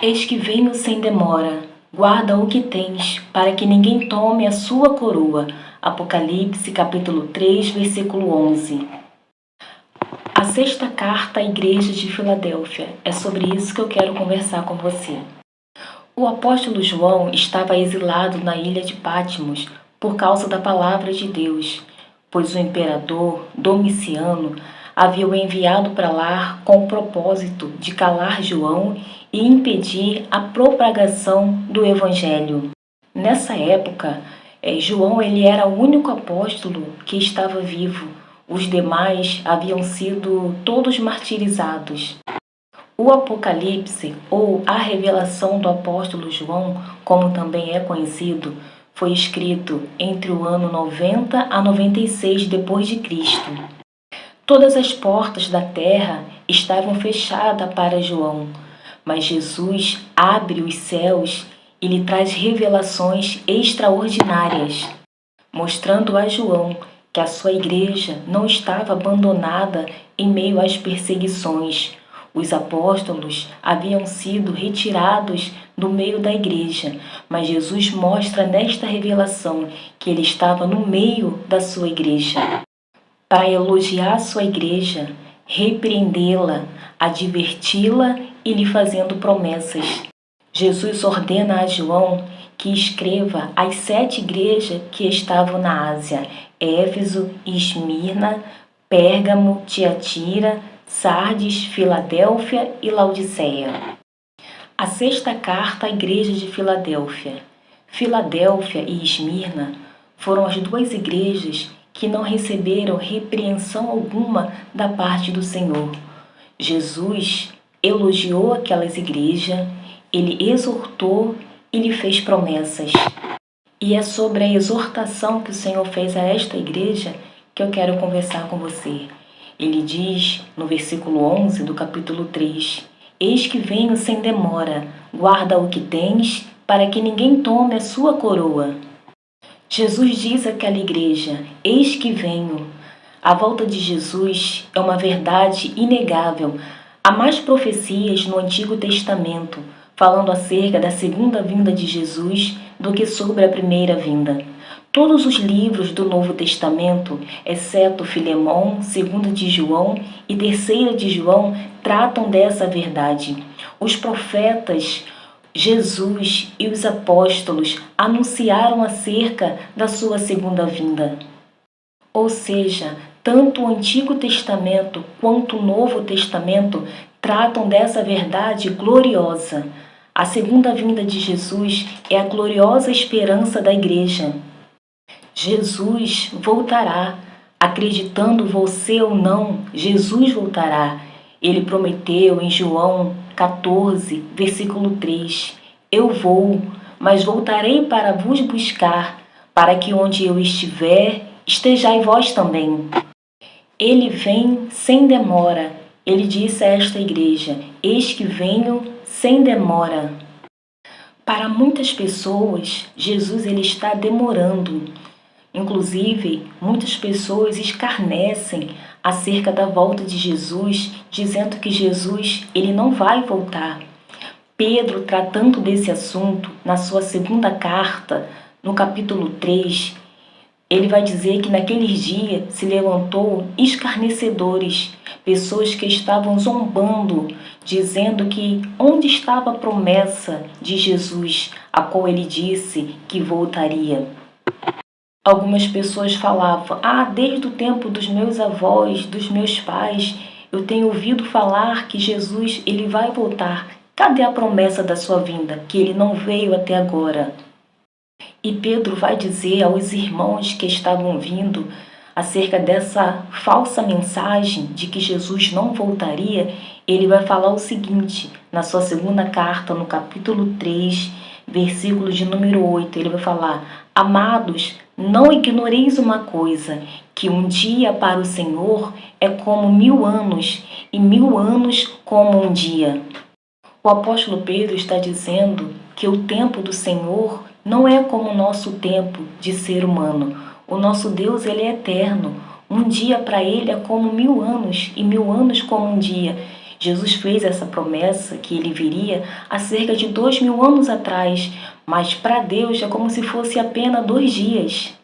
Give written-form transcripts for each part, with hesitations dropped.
Eis que venho sem demora, guarda o que tens, para que ninguém tome a sua coroa. Apocalipse capítulo 3, versículo 11. A sexta carta à igreja de Filadélfia. É sobre isso que eu quero conversar com você. O apóstolo João estava exilado na ilha de Patmos por causa da palavra de Deus, pois o imperador Domiciano havia o enviado para lá com o propósito de calar João e impedir a propagação do evangelho. Nessa época, João ele era o único apóstolo que estava vivo. Os demais haviam sido todos martirizados. O Apocalipse, ou a revelação do apóstolo João, como também é conhecido, foi escrito entre o ano 90 a 96 depois de Cristo. Todas as portas da terra estavam fechadas para João, mas Jesus abre os céus e lhe traz revelações extraordinárias, mostrando a João que a sua igreja não estava abandonada em meio às perseguições. Os apóstolos haviam sido retirados do meio da igreja, mas Jesus mostra nesta revelação que ele estava no meio da sua igreja, para elogiar sua igreja, repreendê-la, adverti-la e lhe fazendo promessas. Jesus ordena a João que escreva às 7 igrejas que estavam na Ásia: Éfeso, Esmirna, Pérgamo, Tiatira, Sardes, Filadélfia e Laodiceia. A sexta carta à igreja de Filadélfia. Filadélfia e Esmirna foram as 2 igrejas que não receberam repreensão alguma da parte do Senhor. Jesus elogiou aquelas igrejas, ele exortou e lhe fez promessas. E é sobre a exortação que o Senhor fez a esta igreja que eu quero conversar com você. Ele diz no versículo 11 do capítulo 3: Eis que venho sem demora, guarda o que tens, para que ninguém tome a sua coroa. Jesus diz àquela igreja: Eis que venho. A volta de Jesus é uma verdade inegável. Há mais profecias no Antigo Testamento falando acerca da segunda vinda de Jesus do que sobre a primeira vinda. Todos os livros do Novo Testamento, exceto Filemão, 2 de João e 3 de João, tratam dessa verdade. Os profetas, Jesus e os apóstolos anunciaram acerca da sua segunda vinda. Ou seja, tanto o Antigo Testamento quanto o Novo Testamento tratam dessa verdade gloriosa. A segunda vinda de Jesus é a gloriosa esperança da igreja. Jesus voltará. Acreditando você ou não, Jesus voltará. Ele prometeu em João 14, versículo 3: Eu vou, mas voltarei para vos buscar, para que onde eu estiver, estejais vós também. Ele vem sem demora. Ele disse a esta igreja: Eis que venho sem demora. Para muitas pessoas, Jesus ele está demorando. Inclusive, muitas pessoas escarnecem acerca da volta de Jesus, dizendo que Jesus ele não vai voltar. Pedro, tratando desse assunto, na sua segunda carta, no capítulo 3, ele vai dizer que naqueles dias se levantou escarnecedores, pessoas que estavam zombando, dizendo que onde estava a promessa de Jesus, a qual ele disse que voltaria. Algumas pessoas falavam: desde o tempo dos meus avós, dos meus pais, eu tenho ouvido falar que Jesus ele vai voltar. Cadê a promessa da sua vinda, que ele não veio até agora? E Pedro vai dizer aos irmãos que estavam vindo acerca dessa falsa mensagem de que Jesus não voltaria. Ele vai falar o seguinte, na sua segunda carta, no capítulo 3, versículo de número 8, ele vai falar: Amados, não ignoreis uma coisa, que um dia para o Senhor é como 1000 anos, e 1000 anos como um dia. O apóstolo Pedro está dizendo que o tempo do Senhor não é como o nosso tempo de ser humano. O nosso Deus ele é eterno. Um dia para ele é como 1000 anos, e 1000 anos como um dia. Jesus fez essa promessa que ele viria há cerca de 2000 anos atrás, mas para Deus é como se fosse apenas 2 dias.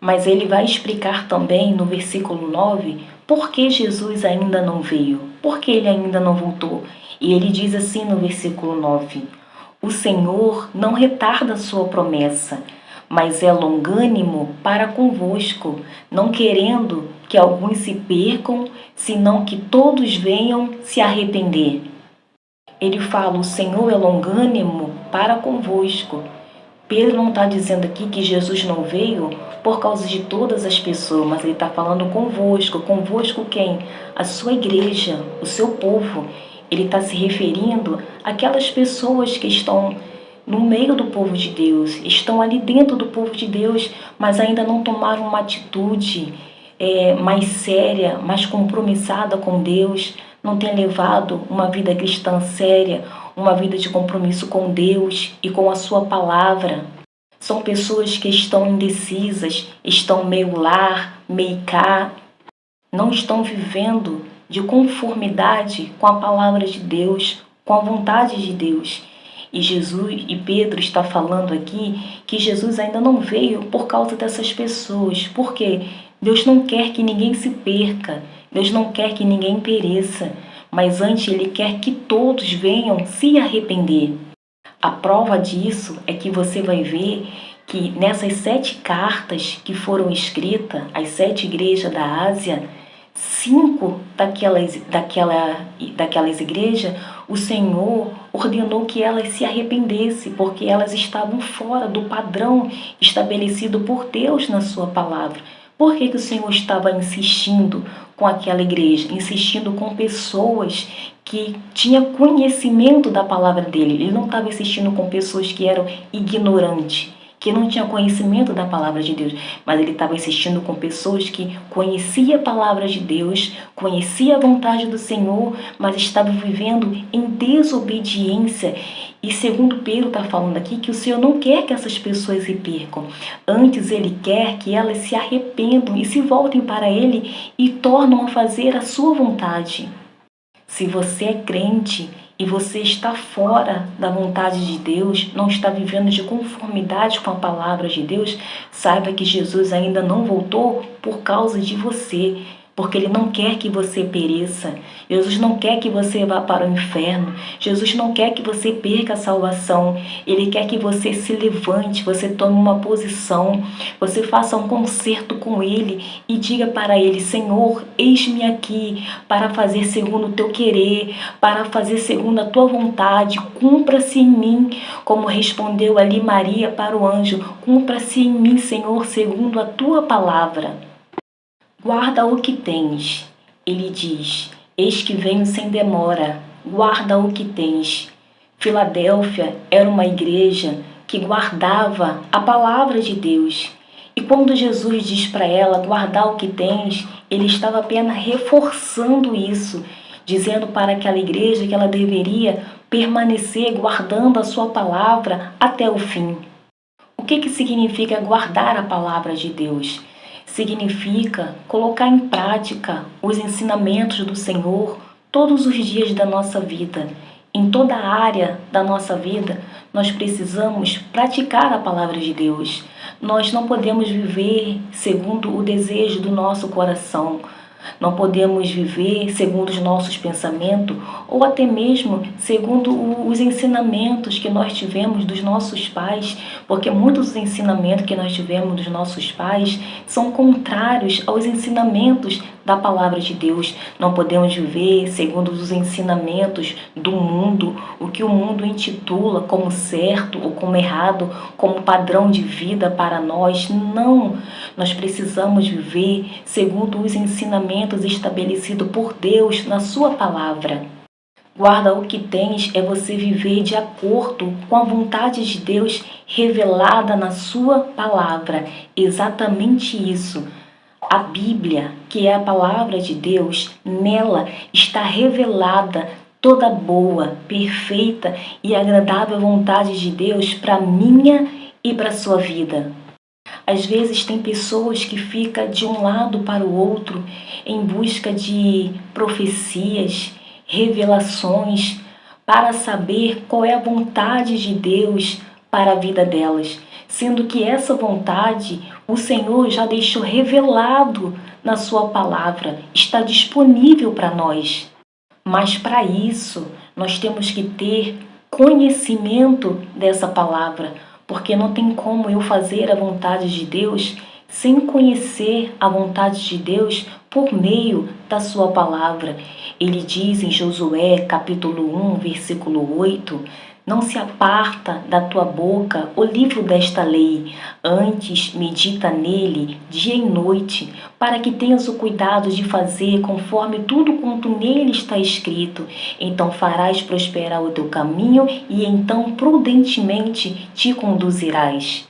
Mas ele vai explicar também no versículo 9 por que Jesus ainda não veio, por que ele ainda não voltou. E ele diz assim no versículo 9: O Senhor não retarda a sua promessa, mas é longânimo para convosco, não querendo que alguns se percam, senão que todos venham se arrepender. Ele fala: o Senhor é longânimo para convosco. Pedro não está dizendo aqui que Jesus não veio por causa de todas as pessoas, mas ele está falando convosco. Convosco quem? A sua igreja, o seu povo. Ele está se referindo àquelas pessoas que estão no meio do povo de Deus, estão ali dentro do povo de Deus, mas ainda não tomaram uma atitude mais séria, mais compromissada com Deus, não tem levado uma vida cristã séria, uma vida de compromisso com Deus e com a sua palavra. São pessoas que estão indecisas, estão meio lá, meio cá, não estão vivendo de conformidade com a palavra de Deus, com a vontade de Deus. E Pedro está falando aqui que Jesus ainda não veio por causa dessas pessoas. Por quê? Deus não quer que ninguém se perca, Deus não quer que ninguém pereça, mas antes Ele quer que todos venham se arrepender. A prova disso é que você vai ver que nessas 7 cartas que foram escritas, as 7 igrejas da Ásia, 5 daquelas igrejas, o Senhor ordenou que elas se arrependessem, porque elas estavam fora do padrão estabelecido por Deus na sua palavra. Por que o Senhor estava insistindo com aquela igreja, insistindo com pessoas que tinham conhecimento da palavra dele? Ele não estava insistindo com pessoas que eram ignorantes, que não tinham conhecimento da palavra de Deus, mas ele estava insistindo com pessoas que conheciam a palavra de Deus, conheciam a vontade do Senhor, mas estavam vivendo em desobediência. E segundo Pedro está falando aqui, que o Senhor não quer que essas pessoas se percam. Antes Ele quer que elas se arrependam e se voltem para Ele e tornem a fazer a sua vontade. Se você é crente e você está fora da vontade de Deus, não está vivendo de conformidade com a palavra de Deus, saiba que Jesus ainda não voltou por causa de você, porque Ele não quer que você pereça. Jesus não quer que você vá para o inferno. Jesus não quer que você perca a salvação. Ele quer que você se levante, você tome uma posição, você faça um concerto com Ele e diga para Ele: Senhor, eis-me aqui para fazer segundo o teu querer, para fazer segundo a tua vontade. Cumpra-se em mim, como respondeu ali Maria para o anjo. Cumpra-se em mim, Senhor, segundo a tua palavra. Guarda o que tens. Ele diz: eis que venho sem demora. Guarda o que tens. Filadélfia era uma igreja que guardava a palavra de Deus. E quando Jesus diz para ela guardar o que tens, ele estava apenas reforçando isso, dizendo para aquela igreja que ela deveria permanecer guardando a sua palavra até o fim. O que significa guardar a palavra de Deus? Significa colocar em prática os ensinamentos do Senhor todos os dias da nossa vida. Em toda a área da nossa vida, nós precisamos praticar a palavra de Deus. Nós não podemos viver segundo o desejo do nosso coração. Não podemos viver segundo os nossos pensamentos ou até mesmo segundo os ensinamentos que nós tivemos dos nossos pais, porque muitos dos ensinamentos que nós tivemos dos nossos pais são contrários aos ensinamentos da palavra de Deus. Não podemos viver segundo os ensinamentos do mundo, o que o mundo intitula como certo ou como errado, como padrão de vida para nós. Não, nós precisamos viver segundo os ensinamentos estabelecidos por Deus na sua palavra. Guarda o que tens é você viver de acordo com a vontade de Deus revelada na sua palavra. Exatamente isso. A Bíblia, que é a palavra de Deus, nela está revelada toda boa, perfeita e agradável vontade de Deus para minha e para a sua vida. Às vezes tem pessoas que ficam de um lado para o outro em busca de profecias, revelações para saber qual é a vontade de Deus para a vida delas, sendo que essa vontade o Senhor já deixou revelado na sua palavra, está disponível para nós. Mas para isso, nós temos que ter conhecimento dessa palavra, porque não tem como eu fazer a vontade de Deus sem conhecer a vontade de Deus por meio da sua palavra. Ele diz em Josué, capítulo 1, versículo 8, não se aparta da tua boca o livro desta lei, antes medita nele dia e noite, para que tenhas o cuidado de fazer conforme tudo quanto nele está escrito. Então farás prosperar o teu caminho e então prudentemente te conduzirás.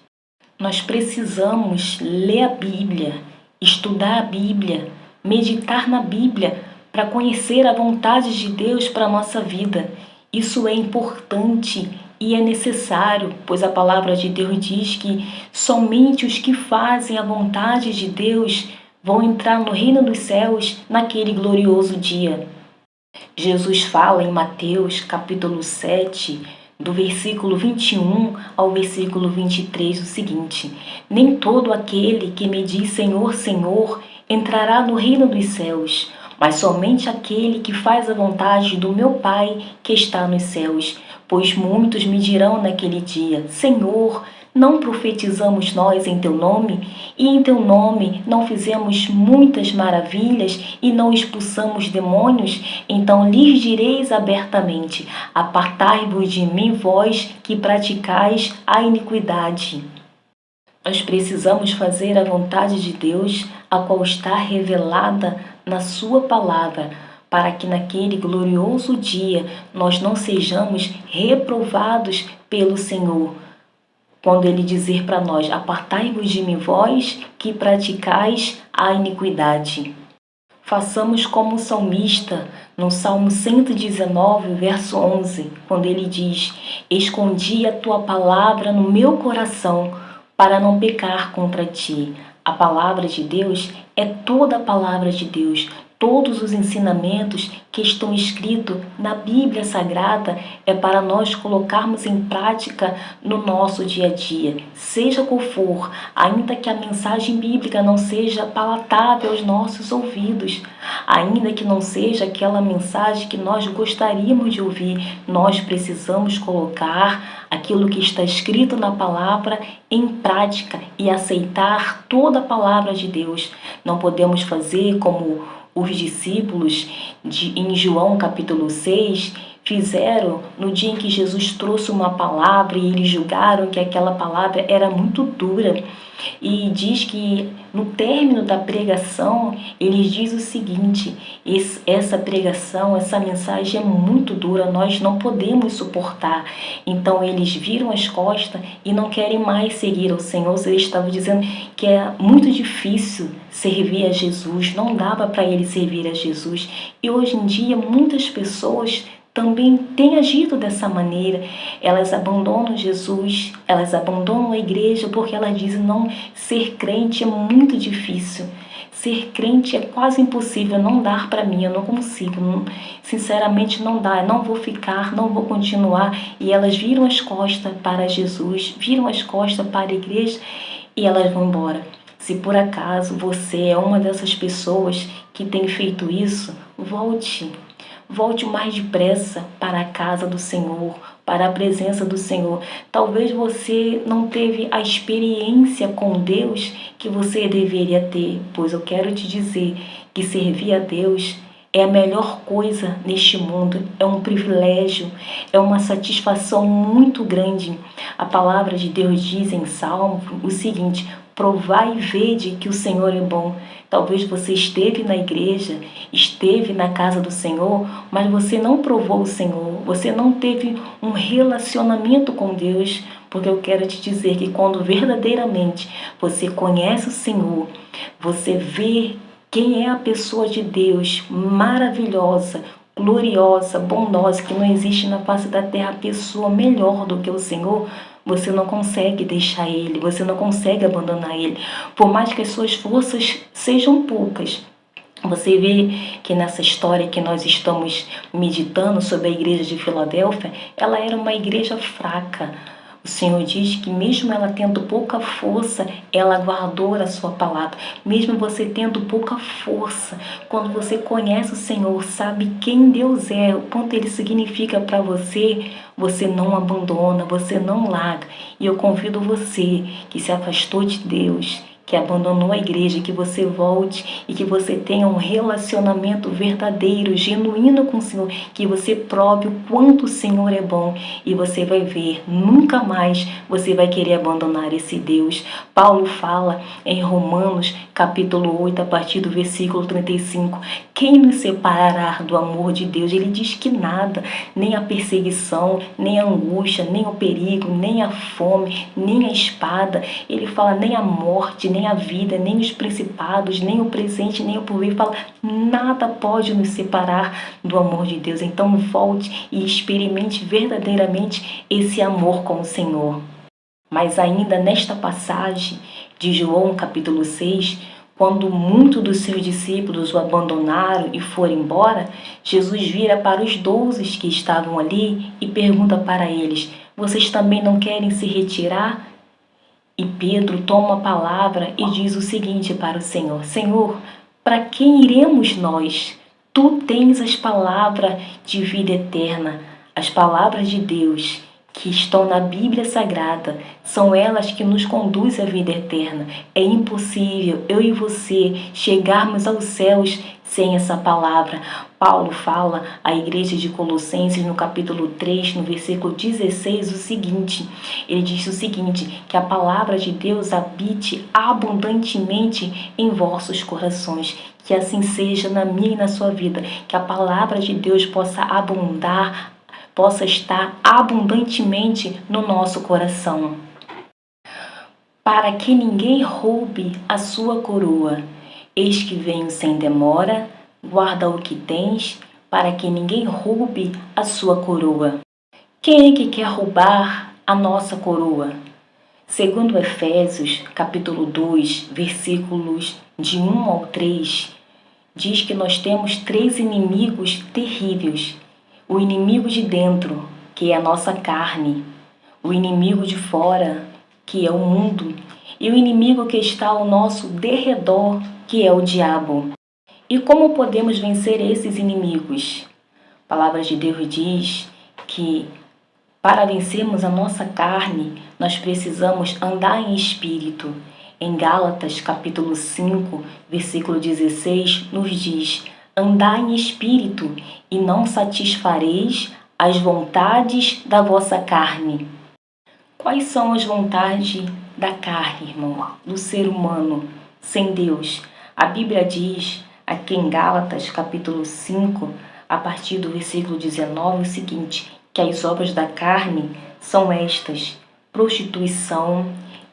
Nós precisamos ler a Bíblia, estudar a Bíblia, meditar na Bíblia para conhecer a vontade de Deus para a nossa vida. Isso é importante e é necessário, pois a palavra de Deus diz que somente os que fazem a vontade de Deus vão entrar no reino dos céus naquele glorioso dia. Jesus fala em Mateus capítulo 7, do versículo 21 ao versículo 23, o seguinte: nem todo aquele que me diz Senhor, Senhor, entrará no reino dos céus, mas somente aquele que faz a vontade do meu Pai que está nos céus. Pois muitos me dirão naquele dia: Senhor, não profetizamos nós em teu nome? E em teu nome não fizemos muitas maravilhas e não expulsamos demônios? Então lhes direis abertamente: apartai-vos de mim, vós que praticais a iniquidade. Nós precisamos fazer a vontade de Deus, a qual está revelada na sua palavra, para que naquele glorioso dia nós não sejamos reprovados pelo Senhor. Quando Ele dizer para nós: apartai-vos de mim, vós que praticais a iniquidade. Façamos como o salmista, no Salmo 119, verso 11, quando ele diz: escondi a tua palavra no meu coração, para não pecar contra ti. A palavra de Deus é toda a palavra de Deus. Todos os ensinamentos que estão escritos na Bíblia Sagrada é para nós colocarmos em prática no nosso dia a dia, seja qual for, ainda que a mensagem bíblica não seja palatável aos nossos ouvidos, ainda que não seja aquela mensagem que nós gostaríamos de ouvir, nós precisamos colocar aquilo que está escrito na palavra em prática e aceitar toda a palavra de Deus. Não podemos fazer como os discípulos em João capítulo 6 fizeram no dia em que Jesus trouxe uma palavra e eles julgaram que aquela palavra era muito dura. E diz que no término da pregação, eles dizem o seguinte: essa pregação, essa mensagem é muito dura, nós não podemos suportar. Então eles viram as costas e não querem mais seguir ao Senhor. Eles estavam dizendo que é muito difícil servir a Jesus, não dava para eles servir a Jesus. E hoje em dia muitas pessoas também têm agido dessa maneira. Elas abandonam Jesus, elas abandonam a igreja porque elas dizem: não, ser crente é muito difícil, ser crente é quase impossível, não dá para mim, eu não consigo, sinceramente não dá, não vou ficar, não vou continuar. E elas viram as costas para Jesus, viram as costas para a igreja e elas vão embora. Se por acaso você é uma dessas pessoas que tem feito isso, volte o mais depressa para a casa do Senhor, para a presença do Senhor. Talvez você não teve a experiência com Deus que você deveria ter, pois eu quero te dizer que servir a Deus é a melhor coisa neste mundo, é um privilégio, é uma satisfação muito grande. A palavra de Deus diz em Salmo o seguinte: provai e vede que o Senhor é bom. Talvez você esteve na igreja, esteve na casa do Senhor, mas você não provou o Senhor, você não teve um relacionamento com Deus, porque eu quero te dizer que quando verdadeiramente você conhece o Senhor, você vê quem é a pessoa de Deus, maravilhosa, gloriosa, bondosa, que não existe na face da terra pessoa melhor do que o Senhor, você não consegue deixar Ele, você não consegue abandonar Ele. Por mais que as suas forças sejam poucas, Você vê que nessa história que nós estamos meditando sobre a igreja de Filadélfia, ela era uma igreja fraca. O Senhor diz que mesmo ela tendo pouca força, ela guardou a sua palavra. Mesmo você tendo pouca força, quando você conhece o Senhor, sabe quem Deus é, o quanto Ele significa para você, você não abandona, você não larga. E eu convido você que se afastou de Deus, que abandonou a igreja, que você volte e que você tenha um relacionamento verdadeiro, genuíno com o Senhor, que você prove o quanto o Senhor é bom e você vai ver, nunca mais você vai querer abandonar esse Deus. Paulo fala em Romanos capítulo 8, a partir do versículo 35, quem nos separará do amor de Deus? Ele diz que nada, nem a perseguição, nem a angústia, nem o perigo, nem a fome, nem a espada. Ele fala nem a morte, nem a vida, nem os principados, nem o presente, nem o porvir. Fala, nada pode nos separar do amor de Deus. Então volte e experimente verdadeiramente esse amor com o Senhor. Mas ainda nesta passagem de João capítulo 6, quando muitos dos seus discípulos o abandonaram e foram embora, Jesus vira para os 12 que estavam ali e pergunta para eles, vocês também não querem se retirar? E Pedro toma a palavra e diz o seguinte para o Senhor, Senhor, para quem iremos nós? Tu tens as palavras de vida eterna, as palavras de Deus que estão na Bíblia Sagrada, são elas que nos conduzem à vida eterna. É impossível eu e você chegarmos aos céus sem essa palavra. Paulo fala à igreja de Colossenses no capítulo 3, no versículo 16, o seguinte, ele diz o seguinte, que a palavra de Deus habite abundantemente em vossos corações. Que assim seja na minha e na sua vida, que a palavra de Deus possa abundar, possa estar abundantemente no nosso coração. Para que ninguém roube a sua coroa, eis que venho sem demora, guarda o que tens, para que ninguém roube a sua coroa. Quem é que quer roubar a nossa coroa? Segundo Efésios, capítulo 2, versículos de 1 ao 3, diz que nós temos 3 inimigos terríveis. O inimigo de dentro, que é a nossa carne. O inimigo de fora, que é o mundo. E o inimigo que está ao nosso derredor, que é o diabo. E como podemos vencer esses inimigos? A palavra de Deus diz que para vencermos a nossa carne, nós precisamos andar em espírito. Em Gálatas, capítulo 5, versículo 16, nos diz, andai em espírito e não satisfareis as vontades da vossa carne. Quais são as vontades da carne, irmão, do ser humano sem Deus? A Bíblia diz, aqui em Gálatas, capítulo 5, a partir do versículo 19, o seguinte, que as obras da carne são estas, prostituição,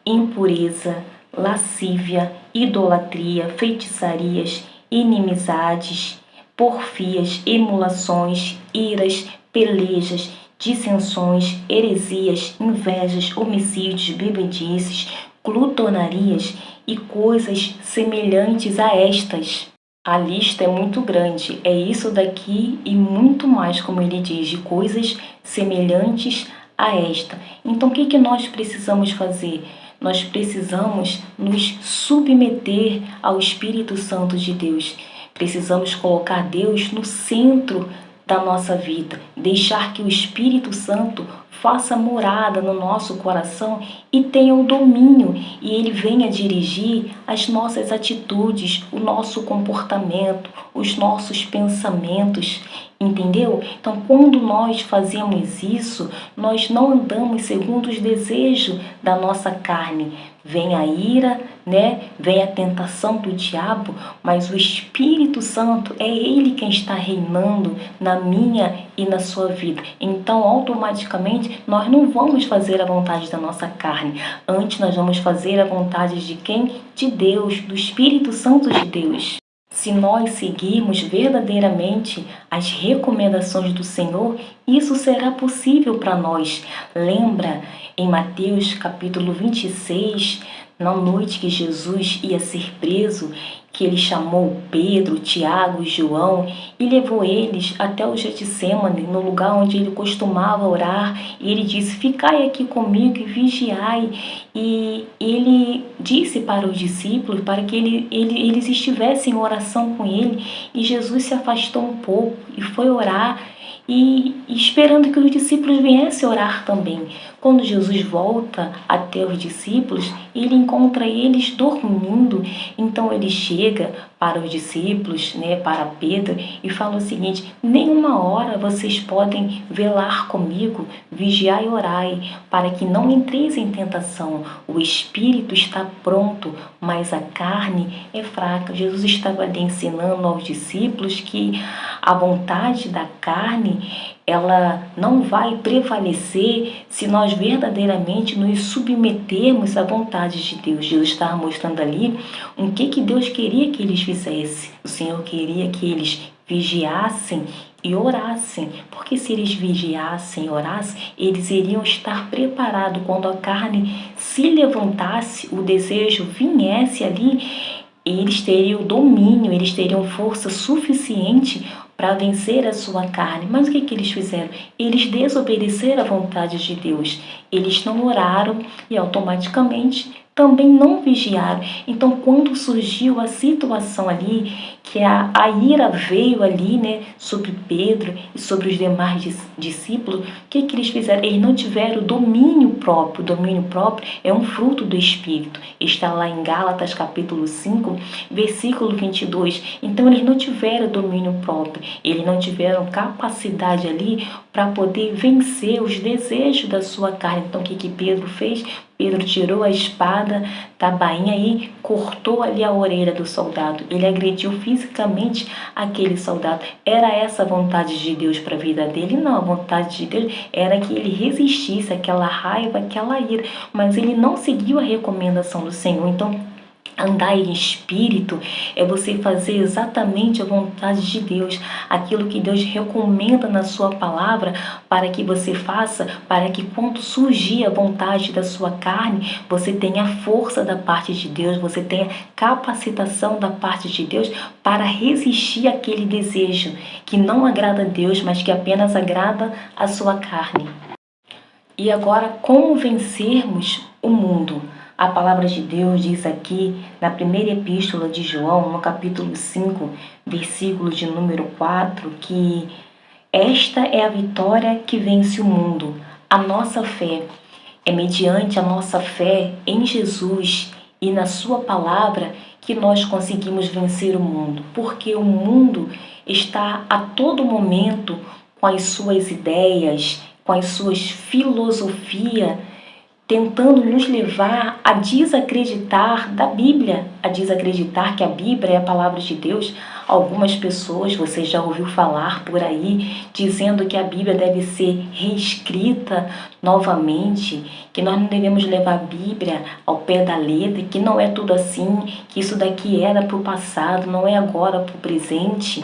impureza, lascívia, idolatria, feitiçarias, inimizades, porfias, emulações, iras, pelejas, dissensões, heresias, invejas, homicídios, bebedices, glutonarias e coisas semelhantes a estas. A lista é muito grande, é isso daqui e muito mais, como ele diz, de coisas semelhantes a esta. Então, o que nós precisamos fazer? Nós precisamos nos submeter ao Espírito Santo de Deus. Precisamos colocar Deus no centro da nossa vida, deixar que o Espírito Santo faça morada no nosso coração e tenha o domínio e ele venha dirigir as nossas atitudes, o nosso comportamento, os nossos pensamentos, entendeu? Então, quando nós fazemos isso, nós não andamos segundo os desejos da nossa carne. Vem a ira, vem a tentação do diabo, mas o Espírito Santo é Ele quem está reinando na minha e na sua vida. Então, automaticamente, nós não vamos fazer a vontade da nossa carne. Antes, nós vamos fazer a vontade de quem? De Deus, do Espírito Santo de Deus. Se nós seguirmos verdadeiramente as recomendações do Senhor, isso será possível para nós. Lembra em Mateus capítulo 26, na noite que Jesus ia ser preso, que ele chamou Pedro, Tiago e João e levou eles até o Getsêmani, no lugar onde ele costumava orar, e ele disse: ficai aqui comigo e vigiai. E ele disse para os discípulos para que eles estivessem em oração com ele, e Jesus se afastou um pouco e foi orar, e esperando que os discípulos viessem orar também. Quando Jesus volta até os discípulos, ele encontra eles dormindo. Então ele chega para os discípulos, para Pedro, e fala o seguinte: nenhuma hora vocês podem velar comigo, vigiai e orai, para que não entreis em tentação. O espírito está pronto, mas a carne é fraca. Jesus estava ali ensinando aos discípulos que a vontade da carne, ela não vai prevalecer se nós verdadeiramente nos submetermos à vontade de Deus. Jesus estava mostrando ali o que Deus queria que eles fizessem. O Senhor queria que eles vigiassem e orassem, porque se eles vigiassem e orassem, eles iriam estar preparados quando a carne se levantasse, o desejo viesse ali, eles teriam domínio, eles teriam força suficiente para vencer a sua carne. Mas o que eles fizeram? Eles desobedeceram à vontade de Deus. Eles não oraram e automaticamente também não vigiaram. Então, quando surgiu a situação ali, que a ira veio ali, sobre Pedro e sobre os demais discípulos, o que eles fizeram? Eles não tiveram domínio próprio. O domínio próprio é um fruto do Espírito. Está lá em Gálatas capítulo 5, versículo 22. Então, eles não tiveram domínio próprio. Eles não tiveram capacidade ali para poder vencer os desejos da sua carne. Então, o que Pedro fez? Pedro tirou a espada da bainha e cortou ali a orelha do soldado. Ele agrediu fisicamente aquele soldado. Era essa a vontade de Deus para a vida dele? Não, a vontade de Deus era que ele resistisse àquela raiva, àquela ira. Mas ele não seguiu a recomendação do Senhor. Então, andar em espírito é você fazer exatamente a vontade de Deus, aquilo que Deus recomenda na sua palavra para que você faça, para que quando surgir a vontade da sua carne, você tenha a força da parte de Deus, você tenha capacitação da parte de Deus para resistir àquele desejo que não agrada a Deus, mas que apenas agrada a sua carne. E agora, como vencermos o mundo? A palavra de Deus diz aqui na primeira epístola de João, no capítulo 5, versículo de número 4, que esta é a vitória que vence o mundo, a nossa fé. É mediante a nossa fé em Jesus e na sua palavra que nós conseguimos vencer o mundo, porque o mundo está a todo momento com as suas ideias, com as suas filosofias, tentando nos levar a desacreditar da Bíblia, a desacreditar que a Bíblia é a palavra de Deus. Algumas pessoas, você já ouviu falar por aí, dizendo que a Bíblia deve ser reescrita novamente, que nós não devemos levar a Bíblia ao pé da letra, que não é tudo assim, que isso daqui era para o passado, não é agora para o presente.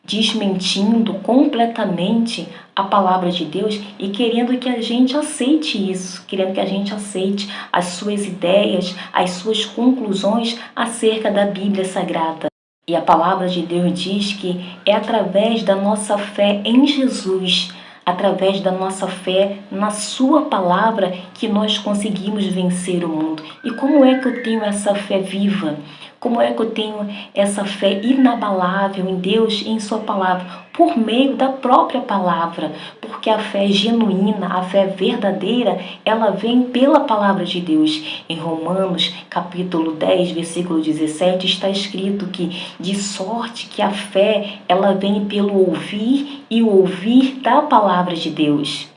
Desmentindo completamente a palavra de Deus e querendo que a gente aceite isso, querendo que a gente aceite as suas ideias, as suas conclusões acerca da Bíblia Sagrada. E a palavra de Deus diz que é através da nossa fé em Jesus, através da nossa fé na sua palavra, que nós conseguimos vencer o mundo. E como é que eu tenho essa fé viva? Como é que eu tenho essa fé inabalável em Deus e em sua palavra? Por meio da própria palavra, porque a fé genuína, a fé verdadeira, ela vem pela palavra de Deus. Em Romanos, capítulo 10, versículo 17, está escrito que de sorte que a fé, ela vem pelo ouvir e o ouvir da palavra de Deus.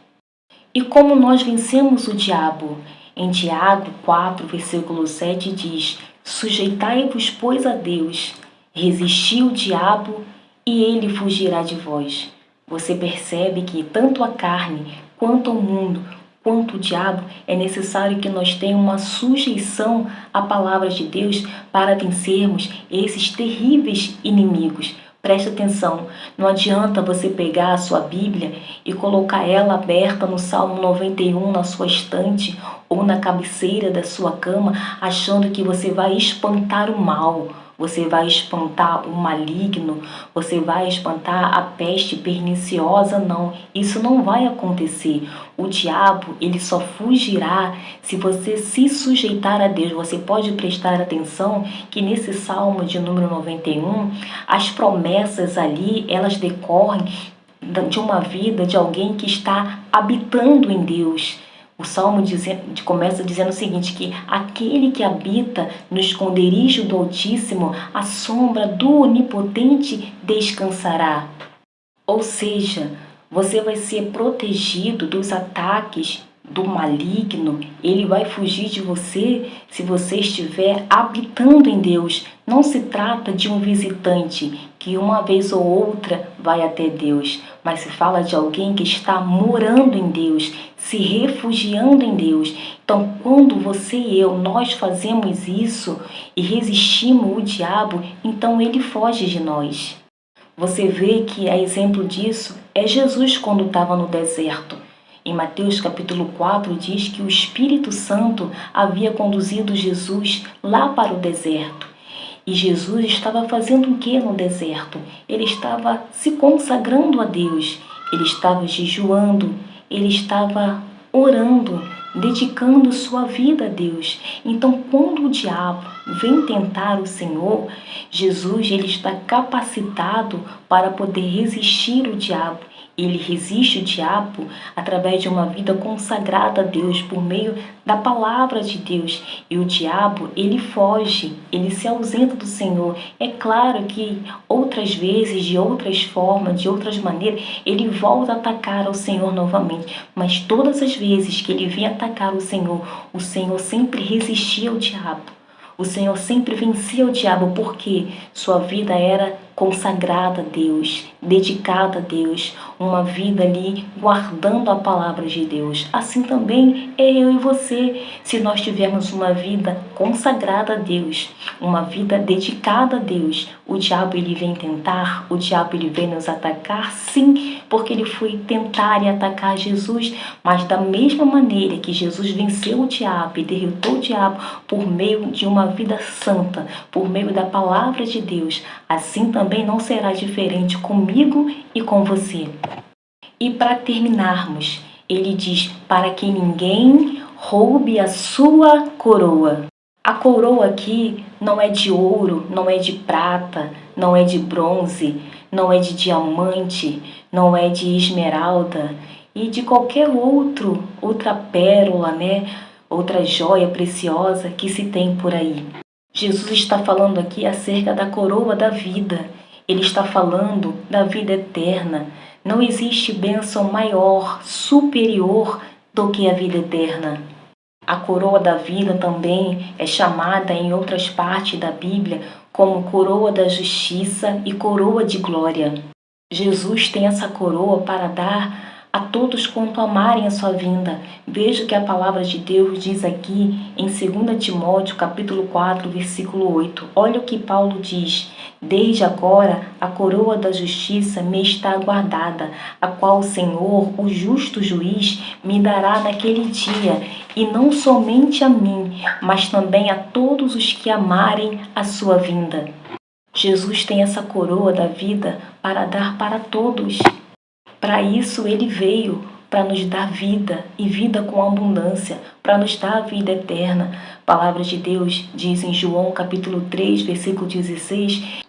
E como nós vencemos o diabo? Em Tiago 4, versículo 7 diz: sujeitai-vos, pois, a Deus, resisti o diabo e ele fugirá de vós. Você percebe que tanto a carne, quanto o mundo, quanto o diabo, é necessário que nós tenhamos uma sujeição à palavra de Deus para vencermos esses terríveis inimigos. Preste atenção, não adianta você pegar a sua Bíblia e colocar ela aberta no Salmo 91 na sua estante ou na cabeceira da sua cama, achando que você vai espantar o mal. você vai espantar o maligno, você vai espantar a peste perniciosa, não. Isso não vai acontecer. O diabo, ele só fugirá se você se sujeitar a Deus. Você pode prestar atenção que nesse Salmo de número 91, as promessas ali, elas decorrem de uma vida de alguém que está habitando em Deus. O Salmo começa dizendo o seguinte, que aquele que habita no esconderijo do Altíssimo, a sombra do Onipotente descansará. Ou seja, você vai ser protegido dos ataques do maligno, ele vai fugir de você se você estiver habitando em Deus. Não se trata de um visitante que uma vez ou outra vai até Deus, mas se fala de alguém que está morando em Deus, se refugiando em Deus. Então, quando você e eu, nós fazemos isso e resistimos o diabo, então ele foge de nós. Você vê que a exemplo disso é Jesus quando estava no deserto. Em Mateus capítulo 4 diz que o Espírito Santo havia conduzido Jesus lá para o deserto. E Jesus estava fazendo o que no deserto? Ele estava se consagrando a Deus, ele estava jejuando, ele estava orando, dedicando sua vida a Deus. Então, quando o diabo vem tentar o Senhor, Jesus ele está capacitado para poder resistir o diabo. Ele resiste o diabo através de uma vida consagrada a Deus, por meio da palavra de Deus. E o diabo, ele foge, ele se ausenta do Senhor. É claro que outras vezes, de outras formas, de outras maneiras, ele volta a atacar ao Senhor novamente. Mas todas as vezes que ele vinha atacar o Senhor sempre resistia ao diabo. O Senhor sempre vencia o diabo porque sua vida era consagrada a Deus, dedicada a Deus, uma vida ali guardando a palavra de Deus. Assim também é eu e você, se nós tivermos uma vida consagrada a Deus, uma vida dedicada a Deus, o diabo ele vem tentar, o diabo ele vem nos atacar, sim, porque ele foi tentar e atacar Jesus, mas da mesma maneira que Jesus venceu o diabo e derrotou o diabo por meio de uma vida santa, por meio da palavra de Deus, assim também não será diferente comigo e com você. E para terminarmos, ele diz, para que ninguém roube a sua coroa. A coroa aqui não é de ouro, não é de prata, não é de bronze, não é de diamante, não é de esmeralda e de qualquer outra pérola, né? Outra joia preciosa que se tem por aí. Jesus está falando aqui acerca da coroa da vida. Ele está falando da vida eterna. Não existe bênção maior, superior do que a vida eterna. A coroa da vida também é chamada em outras partes da Bíblia como coroa da justiça e coroa de glória. Jesus tem essa coroa para dar a todos quanto amarem a sua vinda. Veja o que a palavra de Deus diz aqui em 2 Timóteo capítulo 4, versículo 8. Olha o que Paulo diz. Desde agora a coroa da justiça me está guardada, a qual o Senhor, o justo juiz, me dará naquele dia, e não somente a mim, mas também a todos os que amarem a sua vinda. Jesus tem essa coroa da vida para dar para todos. Para isso ele veio, para nos dar vida e vida com abundância, para nos dar a vida eterna. A palavra de Deus diz em João capítulo 3, versículo 16,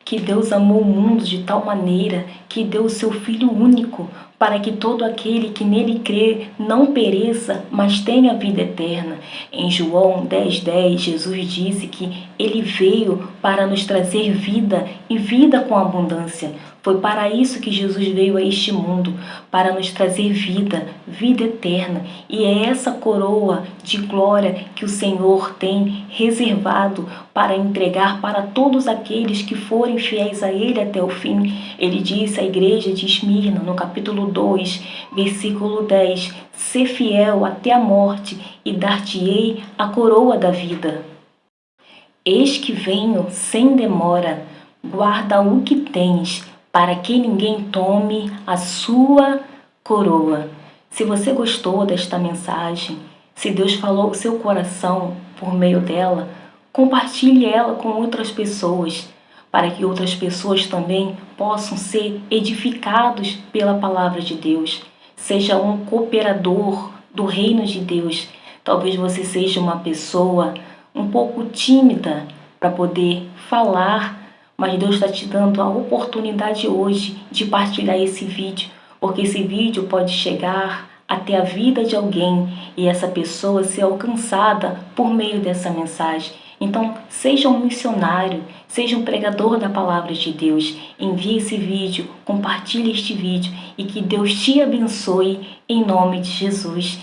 que Deus amou o mundo de tal maneira que deu o seu Filho único, para que todo aquele que nele crê não pereça, mas tenha vida eterna. Em João 10:10, Jesus disse que ele veio para nos trazer vida e vida com abundância. Foi para isso que Jesus veio a este mundo, para nos trazer vida, vida eterna. E é essa coroa de glória que o Senhor tem reservado para entregar para todos aqueles que forem fiéis a Ele até o fim. Ele disse à igreja de Esmirna, no capítulo 2, versículo 10, "Sê fiel até a morte e dar-te-ei a coroa da vida. Eis que venho sem demora, guarda o que tens, para que ninguém tome a sua coroa." Se você gostou desta mensagem, se Deus falou o seu coração por meio dela, Compartilhe ela com outras pessoas, para que outras pessoas também possam ser edificados pela palavra de Deus. Seja um cooperador do reino de Deus. Talvez você seja uma pessoa um pouco tímida para poder falar, mas Deus está te dando a oportunidade hoje de partilhar esse vídeo, porque esse vídeo pode chegar até a vida de alguém e essa pessoa ser alcançada por meio dessa mensagem. Então, seja um missionário, seja um pregador da palavra de Deus. Envie esse vídeo, compartilhe este vídeo e que Deus te abençoe em nome de Jesus.